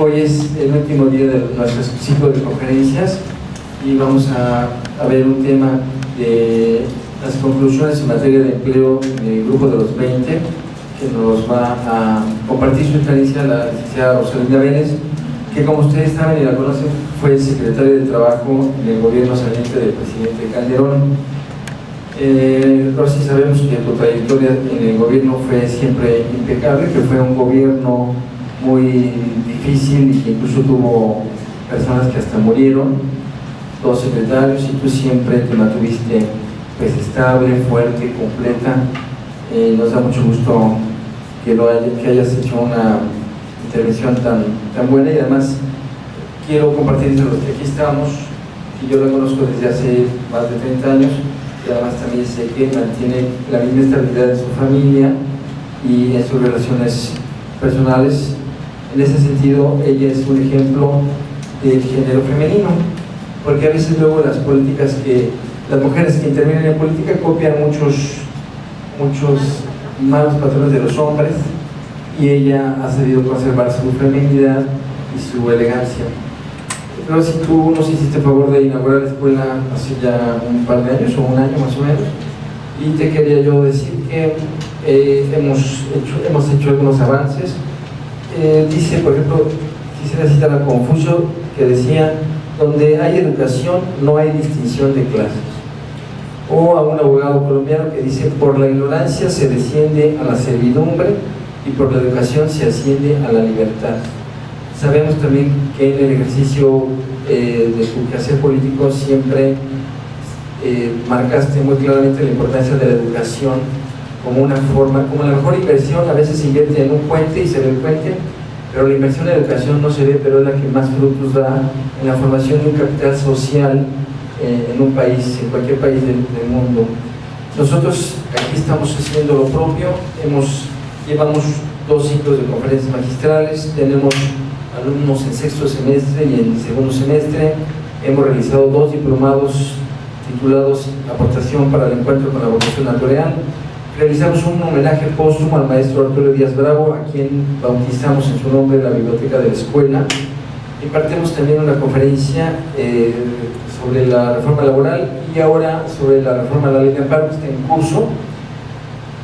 Hoy es el último día de nuestro ciclo de conferencias y vamos a ver un tema de las conclusiones en materia de empleo del grupo de los 20, que nos va a compartir su experiencia la licenciada Rosalinda Vélez, que como ustedes saben y la conocen, fue secretaria de Trabajo en el gobierno saliente del presidente Calderón. Rosy, sabemos que tu trayectoria en el gobierno fue siempre impecable, que fue un gobierno muy difícil y que incluso tuvo personas que hasta murieron, 2 secretarios, y tú siempre te mantuviste pues estable, fuerte, completa. Nos da mucho gusto que hayas hecho una intervención tan buena, y además quiero compartirles a los que aquí estamos, y yo la conozco desde hace más de 30 años, y además también sé que mantiene la misma estabilidad en su familia y en sus relaciones personales. En ese sentido, ella es un ejemplo del género femenino, porque a veces luego las políticas las mujeres que intervienen en política copian muchos malos patrones de los hombres, y ella ha sabido conservar su feminidad y su elegancia. Pero si tú nos hiciste el favor de inaugurar la escuela hace ya un par de años, o un año más o menos, y te quería yo decir que hemos hecho algunos avances. Dice, por ejemplo, quisiera citar a Confucio, que decía: donde hay educación no hay distinción de clases. O a un abogado colombiano que dice: por la ignorancia se desciende a la servidumbre y por la educación se asciende a la libertad. Sabemos también que en el ejercicio de tu quehacer político siempre marcaste muy claramente la importancia de la educación como una forma, como la mejor inversión. A veces se invierte en un puente y se ve el puente, pero la inversión en educación no se ve, pero es la que más frutos da en la formación de un capital social en un país, en cualquier país del mundo. Nosotros aquí estamos haciendo lo propio. Llevamos 2 ciclos de conferencias magistrales, tenemos alumnos en 6º semestre y en 2º semestre. Hemos realizado 2 diplomados titulados Aportación para el encuentro con la vocación natural. Realizamos un homenaje póstumo al maestro Arturo Díaz Bravo, a quien bautizamos en su nombre la biblioteca de la escuela. Impartimos también una conferencia sobre la reforma laboral, y ahora sobre la reforma de la ley de amparo, que está en curso.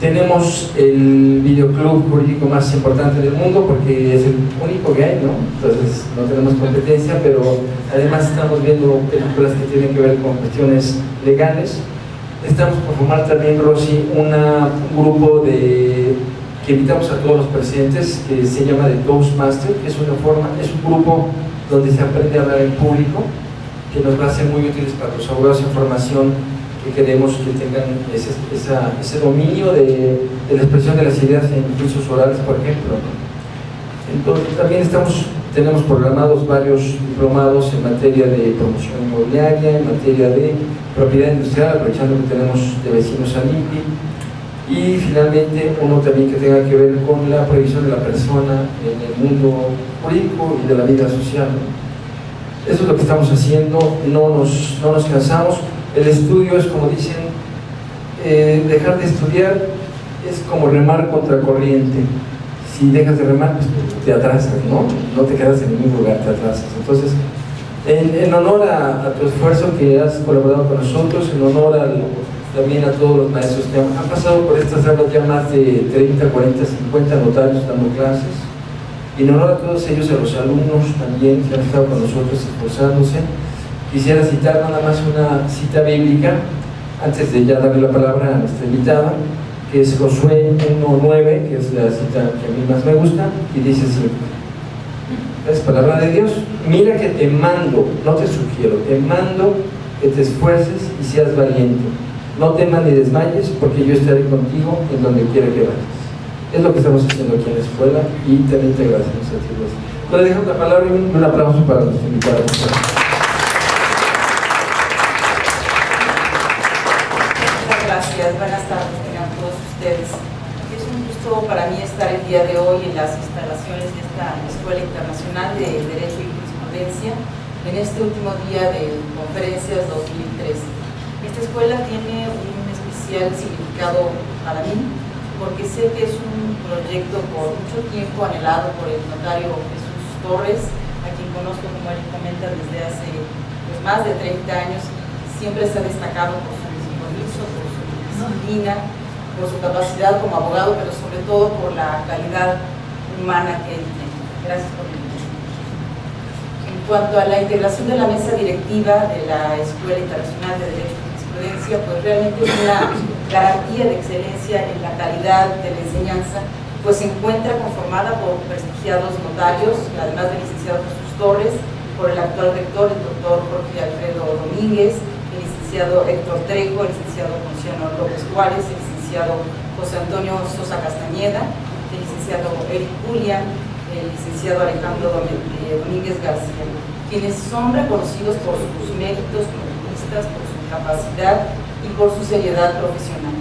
Tenemos el videoclub jurídico más importante del mundo, porque es el único que hay, ¿no? Entonces no tenemos competencia, pero además estamos viendo películas que tienen que ver con cuestiones legales. Estamos por formar también, Rosy, un grupo que invitamos a todos los presentes, que se llama de Toastmaster, que es un grupo donde se aprende a hablar en público, que nos va a ser muy útiles para los abogados en formación, que queremos que tengan ese dominio de la expresión de las ideas en juicios orales, por ejemplo. Entonces también tenemos programados varios diplomados en materia de promoción inmobiliaria, en materia de propiedad industrial, aprovechando que tenemos de vecinos al INPI, y finalmente uno también que tenga que ver con la prohibición de la persona en el mundo jurídico y de la vida social. Eso es lo que estamos haciendo, no nos cansamos. El estudio es, como dicen, dejar de estudiar es como remar contra corriente. Si dejas de remar, pues te atrasas, no te quedas en ningún lugar, te atrasas. Entonces, en honor a tu esfuerzo que has colaborado con nosotros, en honor también a todos los maestros que han pasado por estas aulas, ya más de 30, 40, 50 notarios dando clases, y en honor a todos ellos, a los alumnos también que han estado con nosotros esforzándose, quisiera citar nada más una cita bíblica antes de ya darle la palabra a nuestra invitada, que es Josué 1:9, que es la cita que a mí más me gusta, y dice así: es palabra de Dios, mira que te mando, no te sugiero, te mando que te esfuerces y seas valiente, no temas ni desmayes, porque yo estaré contigo en donde quiera que vayas. Es lo que estamos haciendo aquí en la escuela, y también te agradecemos a ti. Le dejo la palabra y un aplauso para nuestra invitada. Gracias, buenas tardes a todos ustedes. Es un gusto para mí estar el día de hoy en las instalaciones de esta Escuela Internacional de Derecho y Jurisprudencia, en este último día de conferencias 2013. Esta escuela tiene un especial significado para mí, porque sé que es un proyecto por mucho tiempo anhelado por el notario Jesús Torres, a quien conozco, como él comenta, desde hace pues, más de 30 años. Siempre se ha destacado por su compromiso, por su disciplina, por su capacidad como abogado, pero sobre todo por la calidad humana que él tiene. Gracias por la invitación. En cuanto a la integración de la mesa directiva de la Escuela Internacional de Derecho y Jurisprudencia, pues realmente es una garantía de excelencia en la calidad de la enseñanza, pues se encuentra conformada por prestigiados notarios, además del licenciado Jesús Torres, por el actual rector, el doctor Jorge Alfredo Domínguez, el licenciado Héctor Trejo, el licenciado Ponciano López Juárez, el licenciado José Antonio Sosa Castañeda, el licenciado Eric Julián, el licenciado Alejandro Domínguez García, quienes son reconocidos por sus méritos como juristas, por su capacidad y por su seriedad profesional.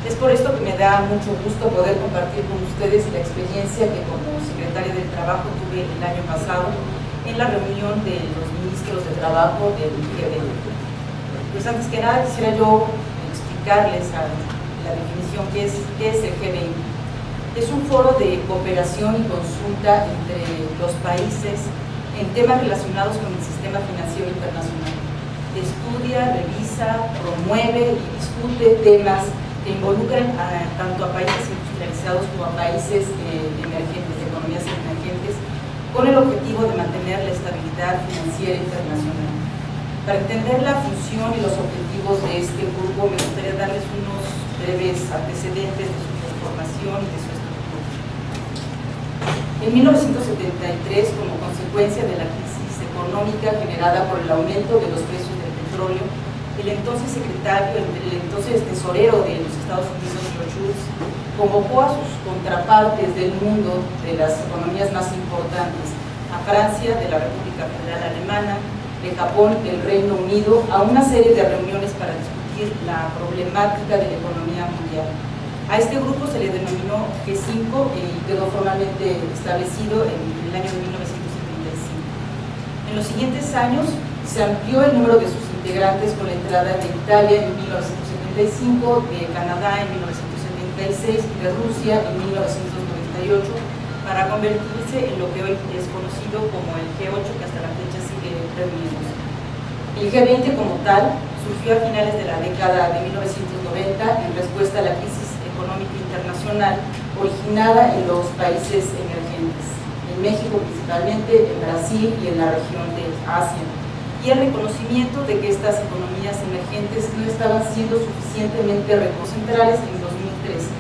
Es por esto que me da mucho gusto poder compartir con ustedes la experiencia que como secretaria del Trabajo tuve el año pasado en la reunión de los ministros de Trabajo del G20. Pues antes que nada quisiera yo explicarles la definición que es el G20. Es un foro de cooperación y consulta entre los países en temas relacionados con el sistema financiero internacional. Estudia, revisa, promueve y discute temas que involucran tanto a países industrializados como a países emergentes, de economías emergentes, con el objetivo de mantener la estabilidad financiera internacional. Para entender la función y los objetivos de este grupo, me gustaría darles unos breves antecedentes de su conformación y de su estructura. En 1973, como consecuencia de la crisis económica generada por el aumento de los precios del petróleo, el entonces secretario, el entonces tesorero de los Estados Unidos, George Shultz, convocó a sus contrapartes del mundo de las economías más importantes, a Francia, de la República Federal Alemana, de Japón, del Reino Unido, a una serie de reuniones para discutir la problemática de la economía mundial. A este grupo se le denominó G5 y quedó formalmente establecido en el año de 1975. En los siguientes años se amplió el número de sus integrantes con la entrada de Italia en 1975, de Canadá en 1976 y de Rusia en 1998, para convertirse en lo que hoy es conocido como el G8, que hasta la fecha sigue reuniéndose. El G20 como tal surgió a finales de la década de 1990 en respuesta a la crisis económica internacional originada en los países emergentes, en México principalmente, en Brasil y en la región de Asia, y el reconocimiento de que estas economías emergentes no estaban siendo suficientemente centrales en 2013,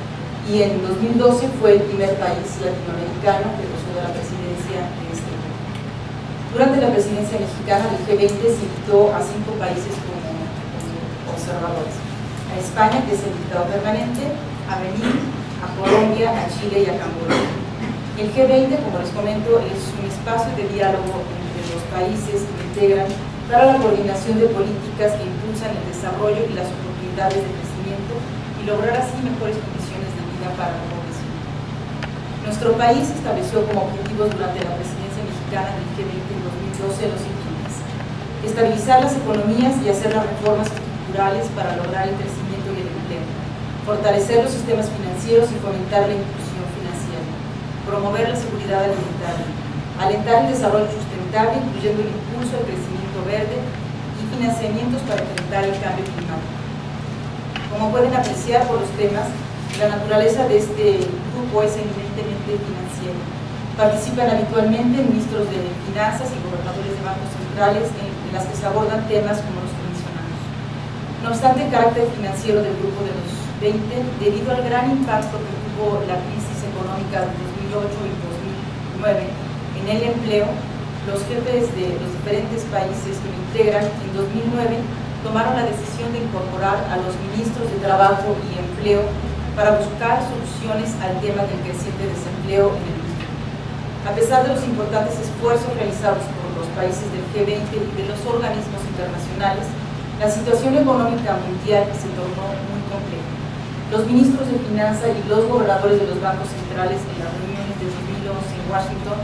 y en 2012 fue el primer país latinoamericano que gozó de la presidencia de este grupo. Durante la presidencia mexicana del G20 se invitó a 5 países como observadores: a España, que es el invitado permanente, a Benín, a Colombia, a Chile y a Camboya. El G20, como les comento, es un espacio de diálogo entre los países que integran para la coordinación de políticas que impulsan el desarrollo y las oportunidades de crecimiento y lograr así mejores condiciones de vida para la población. Nuestro país estableció como objetivos durante la presidencia mexicana del G20 en 2012 los siguientes: estabilizar las economías y hacer las reformas estructurales para lograr el crecimiento y el empleo, fortalecer los sistemas financieros y fomentar la inclusión financiera, promover la seguridad alimentaria, alentar el desarrollo sustentable, incluyendo el impulso al crecimiento verde y financiamientos para enfrentar el cambio climático. Como pueden apreciar por los temas, la naturaleza de este grupo es eminentemente financiera. Participan habitualmente ministros de finanzas y gobernadores de bancos centrales en las que se abordan temas como los que mencionamos. No obstante, el carácter financiero del grupo de los 20, debido al gran impacto que tuvo la crisis económica de 2008 y 2009 en el empleo, los jefes de los diferentes países que lo integran en 2009 tomaron la decisión de incorporar a los ministros de Trabajo y Empleo para buscar soluciones al tema del creciente desempleo en el mundo. A pesar de los importantes esfuerzos realizados por los países del G20 y de los organismos internacionales, la situación económica mundial se tornó muy compleja. Los ministros de Finanzas y los gobernadores de los bancos centrales en las reuniones de 2011 en Washington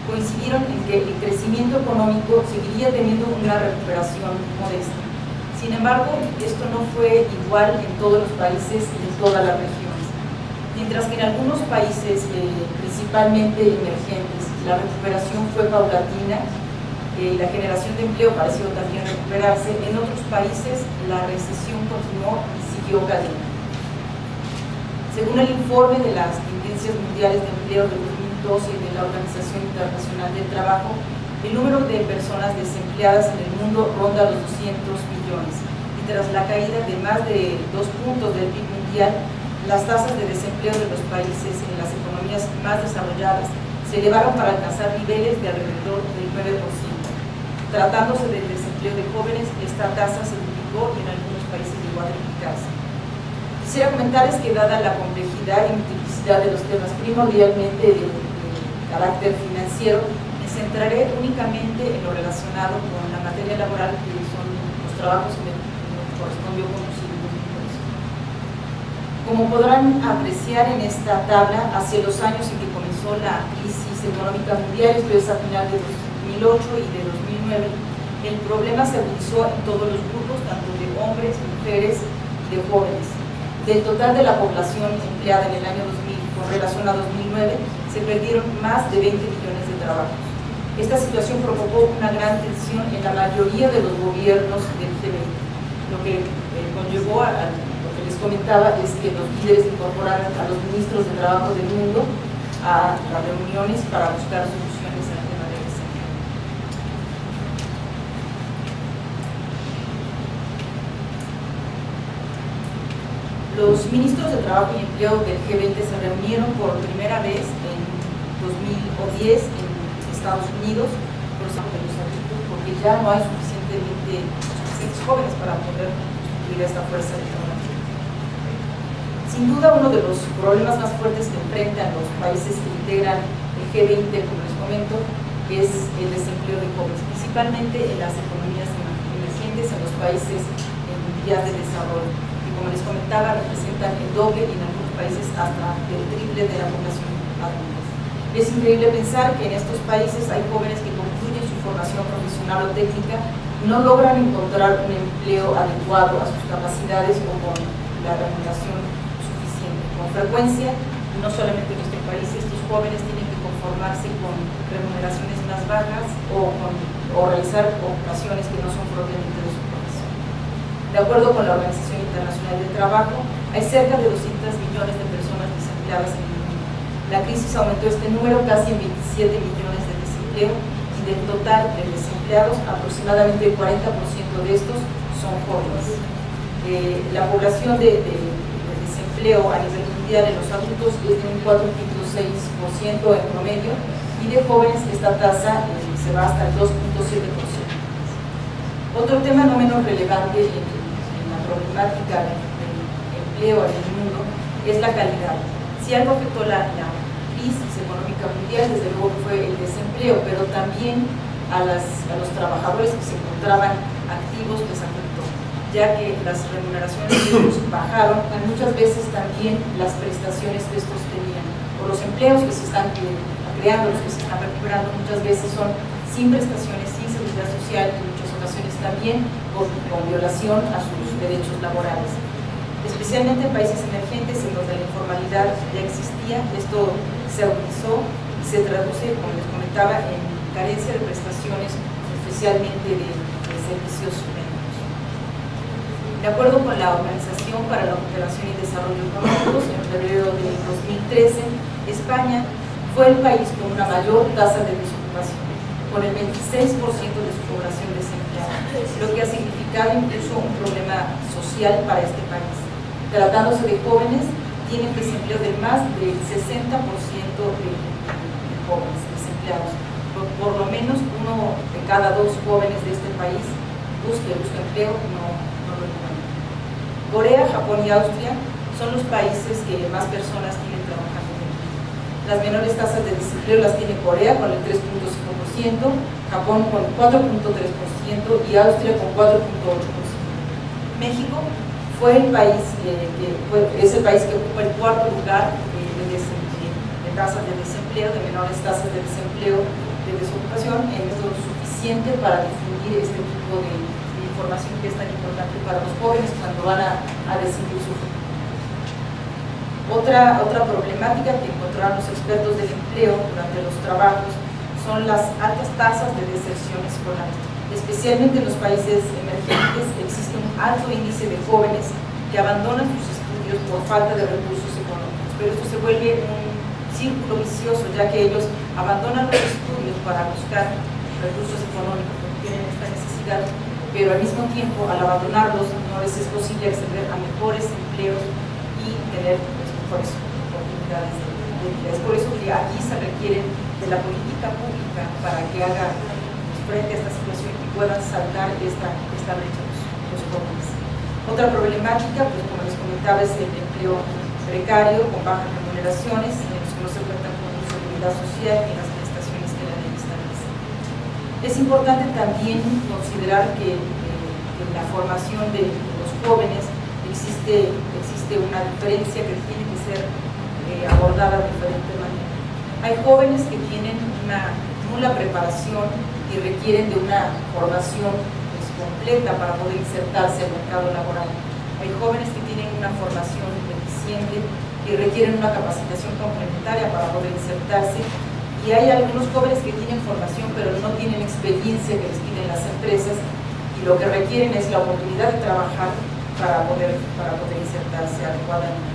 coincidieron en que el crecimiento económico seguiría teniendo una recuperación modesta. Sin embargo, esto no fue igual en todos los países y en todas las regiones. Mientras que en algunos países, principalmente emergentes, y la recuperación fue paulatina y la generación de empleo pareció también recuperarse. En otros países la recesión continuó y siguió cayendo. Según el informe de las tendencias mundiales de empleo de 2012 de la Organización Internacional del Trabajo, el número de personas desempleadas en el mundo ronda los 200 millones y tras la caída de más de 2 puntos del PIB mundial, las tasas de desempleo de los países en las economías más desarrolladas se elevaron para alcanzar niveles de alrededor del 9%. Tratándose del desempleo de jóvenes, esta tasa se duplicó y en algunos países llegó a triplicarse. Quisiera comentarles que dada la complejidad y multiplicidad de los temas primordialmente de carácter financiero, me centraré únicamente en lo relacionado con la materia laboral, que son los trabajos que me correspondió conducir. Como podrán apreciar en esta tabla, hacia los años en que comenzó la crisis económica mundial, esto es a final de 2008 y de 2009, el problema se agudizó en todos los grupos, tanto de hombres, mujeres y de jóvenes. Del total de la población empleada en el año 2000 con relación a 2009, se perdieron más de 20 millones de trabajos. Esta situación provocó una gran tensión en la mayoría de los gobiernos del G20, lo que conllevó a lo que les comentaba es que los líderes incorporaran a los ministros de trabajo del mundo a las reuniones para buscar soluciones al tema del desempleo. Los ministros de Trabajo y Empleo del G20 se reunieron por primera vez en 2010 en Estados Unidos por los adultos, porque ya no hay suficientes jóvenes para poder constituir esta fuerza de trabajo. Sin duda, uno de los problemas más fuertes que enfrentan los países que integran el G20, como les comento, es el desempleo de jóvenes, principalmente en las economías emergentes, en los países en vías de desarrollo. Como les comentaba, representan el doble y en algunos países hasta el triple de la población adulta. Es increíble pensar que en estos países hay jóvenes que concluyen su formación profesional o técnica y no logran encontrar un empleo adecuado a sus capacidades o con la remuneración suficiente. Con frecuencia, no solamente en nuestro país, estos jóvenes tienen que conformarse con remuneraciones más bajas o realizar ocupaciones que no son propiamente de su profesión. De acuerdo con la Organización Internacional del Trabajo, hay cerca de 200 millones de personas desempleadas en el mundo. La crisis aumentó este número casi en 27 millones de desempleo y del total de desempleados, aproximadamente el 40% de estos son jóvenes. La población de desempleo a nivel mundial en los adultos es de un 4.6% en promedio y de jóvenes esta tasa se va hasta el 2.7%. Otro tema no menos relevante en la problemática del empleo en el mundo es la calidad. Si algo afectó la crisis económica mundial, desde luego fue el desempleo, pero también a los trabajadores que se encontraban activos les afectó, ya que las remuneraciones de ellos bajaron y muchas veces también las prestaciones que estos tenían, o los empleos que se están creando, los que se están recuperando, muchas veces son sin prestaciones, sin seguridad social, en muchas ocasiones también con violación a sus derechos laborales. Especialmente en países emergentes en donde la informalidad ya existía, esto se agudizó y se traduce, como les comentaba, en carencia de prestaciones, especialmente de servicios médicos. De acuerdo con la Organización para la Cooperación y Desarrollo Económicos, en febrero de 2013, España fue el país con una mayor tasa de desocupación, con el 26% de su población desempleada, lo que ha significado incluso un problema social para este país. Tratándose de jóvenes, tienen desempleo de más del 60% de jóvenes desempleados. Por lo menos uno de cada 2 jóvenes de este país busca empleo, no lo encuentra. Corea, Japón y Austria son los países que más personas tienen trabajando en el mundo. Las menores tasas de desempleo las tiene Corea con el 3.5%, Japón con 4.3% y Austria con 4.8%. México fue el país es el país que ocupa el 4º lugar de tasas de desempleo, de menores tasas de desempleo, de desocupación. Esto es suficiente para difundir este tipo de información que es tan importante para los jóvenes cuando van a decidir su futuro. Otra problemática que encontraron los expertos del empleo durante los trabajos son las altas tasas de deserción escolar. Especialmente en los países emergentes existe un alto índice de jóvenes que abandonan sus estudios por falta de recursos económicos, pero esto se vuelve un círculo vicioso, ya que ellos abandonan los estudios para buscar recursos económicos porque tienen esta necesidad, pero al mismo tiempo al abandonarlos no les es posible acceder a mejores empleos y tener mejores oportunidades de vida. Es por eso que aquí se requiere de la política pública para que haga frente a esta situación y puedan saltar esta brecha los jóvenes. Otra problemática, pues como les comentaba, es el empleo precario con bajas remuneraciones, en los que no se cuentan con una seguridad social y las prestaciones que la ley establece. Es importante también considerar que en la formación de los jóvenes existe una diferencia que tiene que ser abordada de diferente manera. Hay jóvenes que tienen una nula preparación y requieren de una formación completa para poder insertarse al mercado laboral. Hay jóvenes que tienen una formación deficiente y requieren una capacitación complementaria para poder insertarse, y hay algunos jóvenes que tienen formación pero no tienen experiencia que les piden las empresas y lo que requieren es la oportunidad de trabajar para poder insertarse adecuadamente.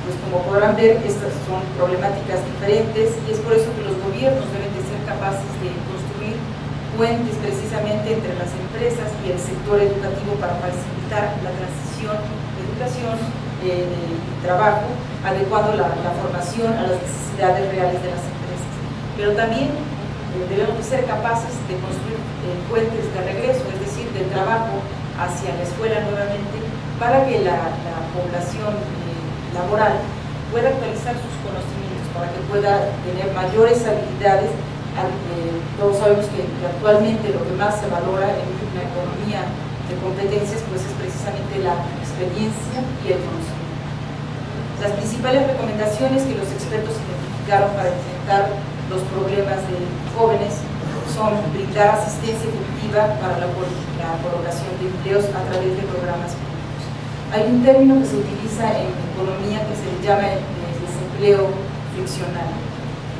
Pues como podrán ver, estas son problemáticas diferentes y es por eso que los gobiernos deben de ser capaces de construir puentes precisamente entre las empresas y el sector educativo para facilitar la transición de educación y trabajo, adecuando la formación a las necesidades reales de las empresas. Pero también debemos de ser capaces de construir puentes de regreso, es decir, del trabajo hacia la escuela nuevamente, para que la población laboral pueda actualizar sus conocimientos, para que pueda tener mayores habilidades. Todos sabemos que actualmente lo que más se valora en una economía de competencias pues es precisamente la experiencia y el conocimiento. Las principales recomendaciones que los expertos identificaron para enfrentar los problemas de jóvenes son brindar asistencia efectiva para la colocación de empleos a través de programas públicos. Hay un término que se utiliza en economía que se le llama desempleo friccional,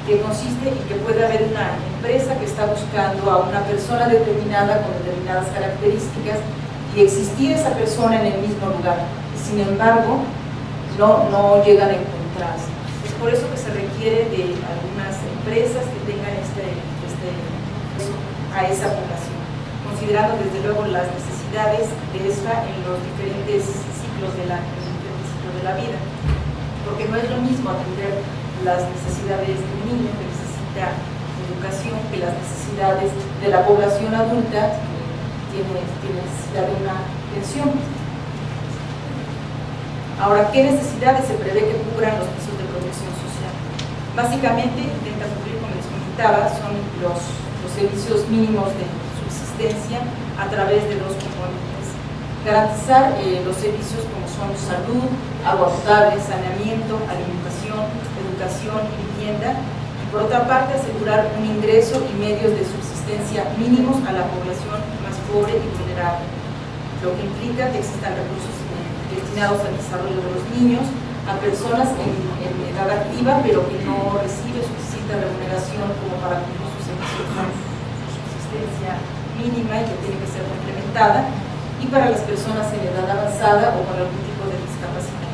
que consiste en que puede haber una empresa que está buscando a una persona determinada con determinadas características y existir esa persona en el mismo lugar. Sin embargo, no llegan a encontrarse. Es por eso que se requiere de algunas empresas que tengan a esa población, considerando desde luego las necesidades de esta en los diferentes ciclos de la vida, porque no es lo mismo atender las necesidades de un niño que necesita educación que las necesidades de la población adulta que tiene necesidad de una atención. Ahora, ¿qué necesidades se prevé que cubran los pisos de protección social? Básicamente, intenta cubrir, como les comentaba, son los servicios mínimos de subsistencia a través de dos componentes. Garantizar los servicios como son salud, agua potable, saneamiento, alimentación, educación y vivienda, y por otra parte asegurar un ingreso y medios de subsistencia mínimos a la población más pobre y vulnerable, lo que implica que existan recursos destinados al desarrollo de los niños, a personas en edad activa pero que no recibe suficiente remuneración como para cumplir sus servicios con subsistencia mínima y que tiene que ser complementada, y para las personas en edad avanzada o con algún tipo de discapacidad.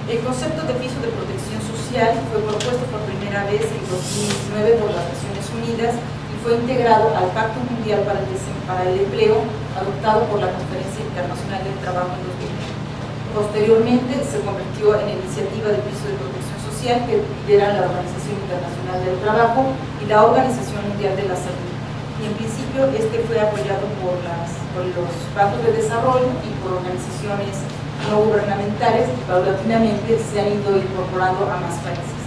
El concepto de piso de protección social fue propuesto por primera vez en 2019 por las Naciones Unidas y fue integrado al Pacto Mundial para el Empleo, adoptado por la Conferencia Internacional del Trabajo en 2020. Posteriormente se convirtió en iniciativa de piso de protección social que lideran la Organización Internacional del Trabajo y la Organización Mundial de la Salud. Y en principio fue apoyado por los bancos de desarrollo y por organizaciones no gubernamentales que paulatinamente se han ido incorporando a más países.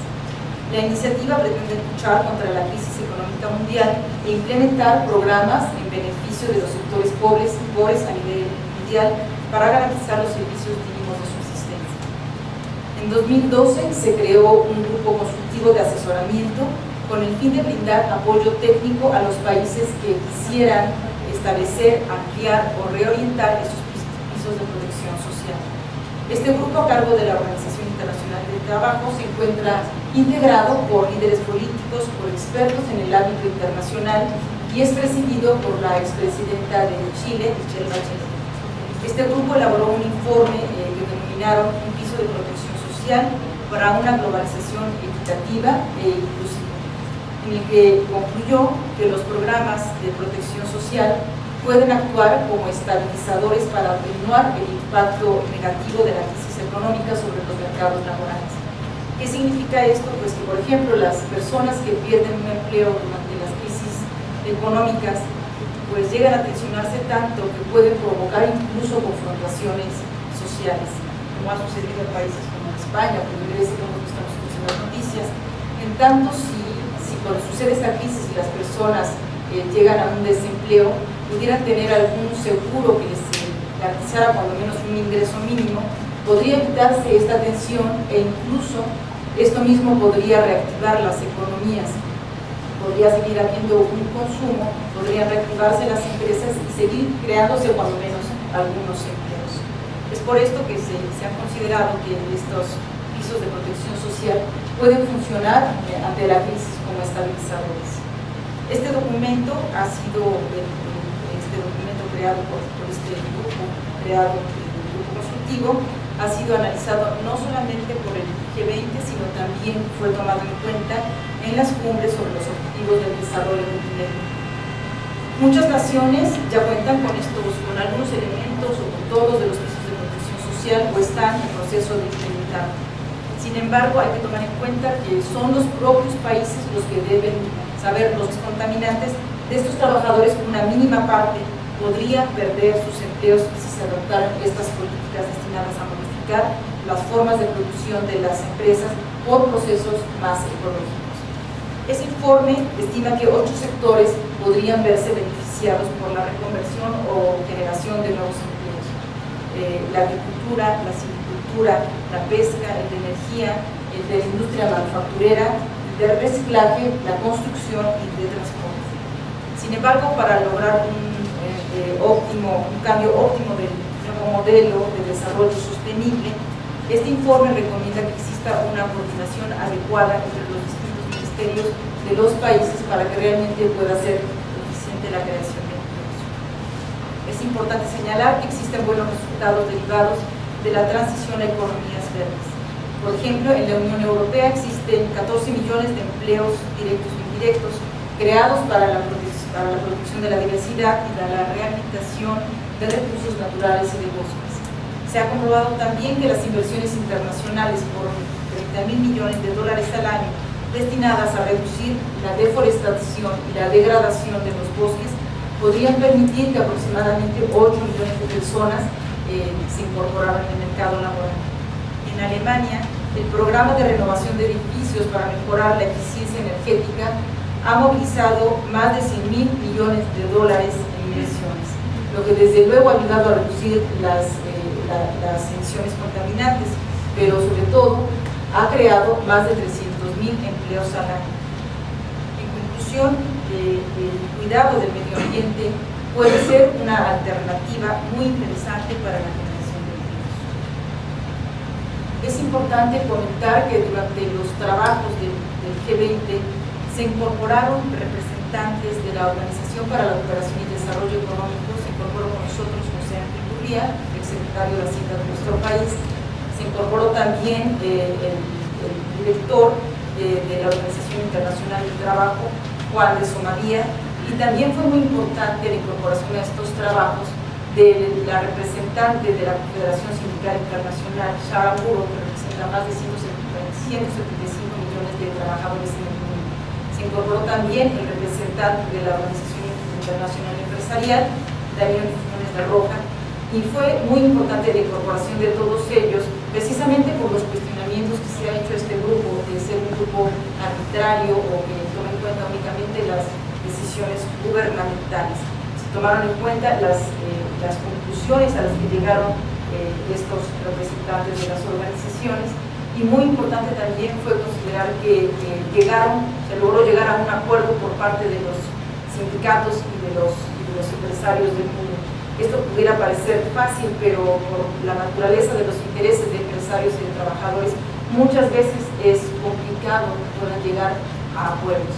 La iniciativa pretende luchar contra la crisis económica mundial e implementar programas en beneficio de los sectores pobres a nivel mundial para garantizar los servicios mínimos de subsistencia. En 2012 se creó un grupo consultivo de asesoramiento con el fin de brindar apoyo técnico a los países que quisieran establecer, ampliar o reorientar esos pisos de protección social. Este grupo, a cargo de la Organización Internacional del Trabajo se encuentra integrado por líderes políticos, por expertos en el ámbito internacional y es presidido por la expresidenta de Chile, Michelle Bachelet. Este grupo elaboró un informe que denominaron Un piso de protección social para una globalización equitativa e inclusiva, en el que concluyó que los programas de protección social pueden actuar como estabilizadores para atenuar el impacto negativo de la crisis económica sobre los mercados laborales. ¿Qué significa esto? Pues que, por ejemplo, las personas que pierden un empleo durante las crisis económicas pues llegan a tensionarse tanto que pueden provocar incluso confrontaciones sociales, como ha sucedido en países como España, por ejemplo, que hemos visto nosotros en las noticias. En tanto, si cuando sucede esta crisis y las personas llegan a un desempleo, pudieran tener algún seguro que les garantizara cuando menos un ingreso mínimo, podría evitarse esta tensión e incluso esto mismo podría reactivar las economías, podría seguir habiendo un consumo, podrían reactivarse las empresas y seguir creándose cuando menos algunos empleos. Es por esto que se ha considerado que estos pisos de protección social pueden funcionar ante la crisis como estabilizadores. Este documento ha sido creado por este grupo, creado el grupo consultivo, ha sido analizado no solamente por el G20, sino también fue tomado en cuenta en las cumbres sobre los objetivos del desarrollo del milenio. Muchas naciones ya cuentan con algunos elementos o con todos de los pisos de protección social o están en proceso de implementar. Sin embargo, hay que tomar en cuenta que son los propios países los que deben saber los contaminantes de estos trabajadores. Una mínima parte podrían perder sus empleos si se adoptaran estas políticas destinadas a modificar las formas de producción de las empresas por procesos más ecológicos. Ese informe estima que 8 sectores podrían verse beneficiados por la reconversión o generación de nuevos empleos: la agricultura, la silvicultura, la pesca, el de energía, el de la industria manufacturera, el de reciclaje, la construcción y el de transporte. Sin embargo, para lograr un cambio óptimo del nuevo modelo de desarrollo sostenible, este informe recomienda que exista una coordinación adecuada entre los distintos ministerios de los países para que realmente pueda ser eficiente la creación de empleos. Es importante señalar que existen buenos resultados derivados de la transición a economías verdes. Por ejemplo, en la Unión Europea existen 14 millones de empleos directos e indirectos creados para la protección de la diversidad y para la rehabilitación de recursos naturales y de bosques. Se ha comprobado también que las inversiones internacionales por 30.000 millones de dólares al año destinadas a reducir la deforestación y la degradación de los bosques podrían permitir que aproximadamente 8 millones de personas se incorporaran al mercado laboral. En Alemania, el programa de renovación de edificios para mejorar la eficiencia energética ha movilizado más de 100.000 millones de dólares en inversiones, lo que desde luego ha ayudado a reducir las emisiones contaminantes, pero sobre todo ha creado más de 300.000 empleos al año. En conclusión, el cuidado del medio ambiente puede ser una alternativa muy interesante para la generación de empleos. Es importante comentar que durante los trabajos del G20 se incorporaron representantes de la Organización para la Cooperación y Desarrollo Económico. Se incorporó con nosotros José Ángel Gurría, exsecretario de Hacienda de nuestro país. Se incorporó también el director de la Organización Internacional del Trabajo, Juan de Somaría, y también fue muy importante la incorporación a estos trabajos de la representante de la Confederación Sindical Internacional, Sharon Burrow, que representa más de 175 millones de trabajadores en el mundo. Se incorporó también el representante de la Organización Internacional Empresarial, Daniel Funes de Roja, y fue muy importante la incorporación de todos ellos, precisamente por los cuestionamientos que se ha hecho a este grupo, de ser un grupo arbitrario o que tome en cuenta únicamente las decisiones gubernamentales. Se tomaron en cuenta las conclusiones a las que llegaron estos representantes de las organizaciones, y muy importante también fue considerar que se logró llegar a un acuerdo por parte de los sindicatos y de los empresarios del mundo. Esto pudiera parecer fácil, pero por la naturaleza de los intereses de empresarios y de trabajadores muchas veces es complicado que puedan llegar a acuerdos.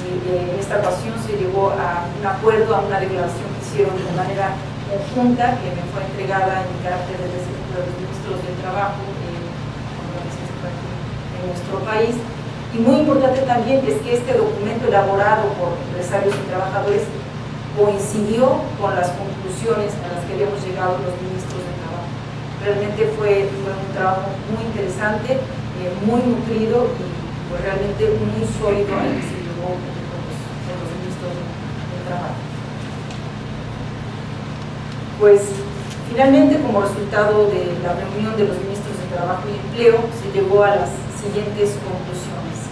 En esta ocasión se llegó a un acuerdo, a una declaración que hicieron de manera conjunta, que me fue entregada en carácter de los ministros del trabajo en nuestro país. Y muy importante también es que este documento elaborado por empresarios y trabajadores coincidió con las conclusiones a las que habíamos llegado los ministros del trabajo. Realmente fue un trabajo muy interesante, muy nutrido y pues, realmente muy sólido al que se llegó con los ministros del trabajo. Pues finalmente, como resultado de la reunión de los ministros de Trabajo y Empleo, se llegó a las siguientes conclusiones.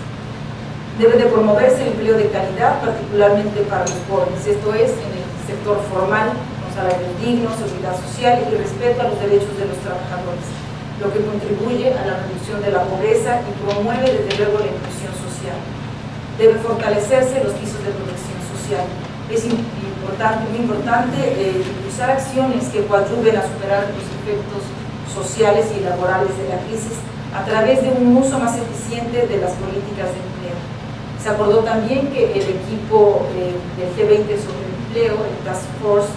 Debe de promoverse el empleo de calidad, particularmente para los jóvenes, esto es, en el sector formal, con salarios dignos, seguridad social y respeto a los derechos de los trabajadores, lo que contribuye a la reducción de la pobreza y promueve desde luego la inclusión social. Debe fortalecerse los pisos de protección social. Es importante, muy importante, impulsar acciones que coadyuven a superar los efectos sociales y laborales de la crisis a través de un uso más eficiente de las políticas de empleo. Se acordó también que el equipo del G20 sobre el empleo, el Task Force,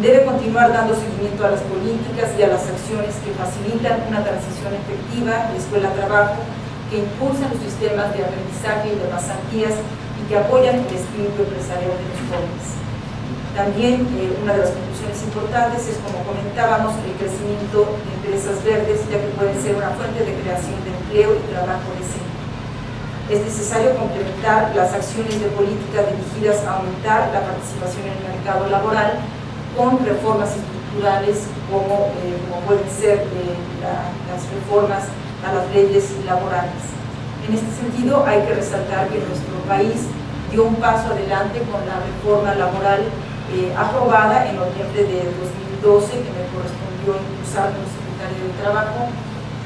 debe continuar dando seguimiento a las políticas y a las acciones que facilitan una transición efectiva de escuela-trabajo, que impulsan los sistemas de aprendizaje y de pasantías y que apoyan el espíritu empresarial de los jóvenes. También una de las conclusiones importantes es, como comentábamos, el crecimiento de empresas verdes, ya que pueden ser una fuente de creación de empleo y trabajo decente. Es necesario complementar las acciones de política dirigidas a aumentar la participación en el mercado laboral con reformas estructurales como pueden ser las reformas a las leyes laborales. En este sentido, hay que resaltar que nuestro país dio un paso adelante con la reforma laboral aprobada en noviembre de 2012, que me correspondió impulsar como secretaria de Trabajo,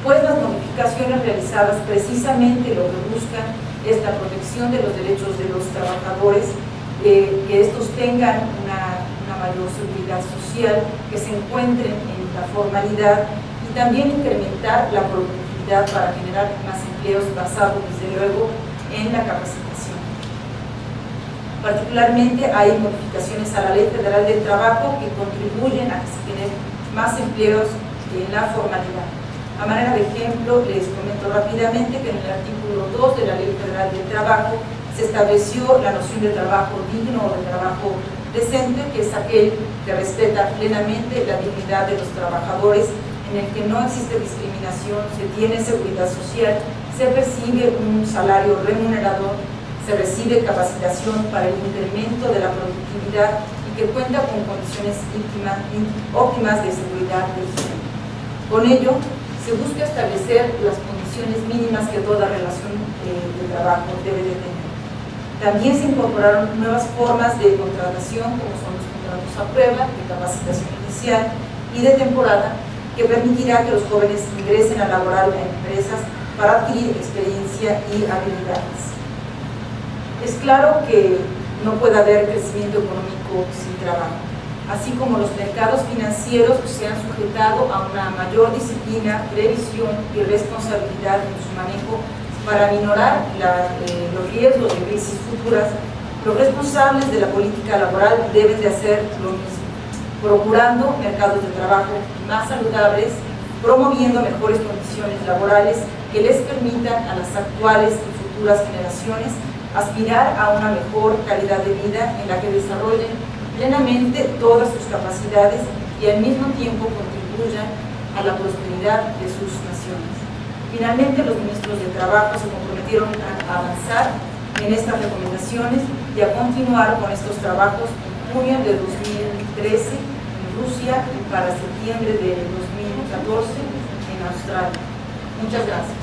pues las modificaciones realizadas precisamente lo que buscan es la protección de los derechos de los trabajadores, que estos tengan una mayor seguridad social, que se encuentren en la formalidad y también incrementar la productividad para generar más empleos basados desde luego en la capacitación. Particularmente hay modificaciones a la Ley Federal del Trabajo que contribuyen a que se generen más empleos en la formalidad. A manera de ejemplo, les comento rápidamente que en el artículo 2 de la Ley Federal del Trabajo se estableció la noción de trabajo digno o de trabajo decente, que es aquel que respeta plenamente la dignidad de los trabajadores, en el que no existe discriminación, se tiene seguridad social, se recibe un salario remunerador, se recibe capacitación para el incremento de la productividad y que cuenta con condiciones óptimas de seguridad del género. Con ello, se busca establecer las condiciones mínimas que toda relación de trabajo debe de tener. También se incorporaron nuevas formas de contratación, como son los contratos a prueba, de capacitación inicial y de temporada, que permitirá que los jóvenes ingresen a laborar en empresas para adquirir experiencia y habilidades. Es claro que no puede haber crecimiento económico sin trabajo, así como los mercados financieros se han sujetado a una mayor disciplina, previsión y responsabilidad en su manejo para minorar los riesgos de crisis futuras. Los responsables de la política laboral deben de hacer lo mismo, procurando mercados de trabajo más saludables, promoviendo mejores condiciones laborales que les permitan a las actuales y futuras generaciones aspirar a una mejor calidad de vida en la que desarrollen plenamente todas sus capacidades y al mismo tiempo contribuyan a la prosperidad de sus naciones. Finalmente, los ministros de Trabajo se comprometieron a avanzar en estas recomendaciones y a continuar con estos trabajos en junio de 2013 en Rusia y para septiembre de 2014 en Australia. Muchas gracias.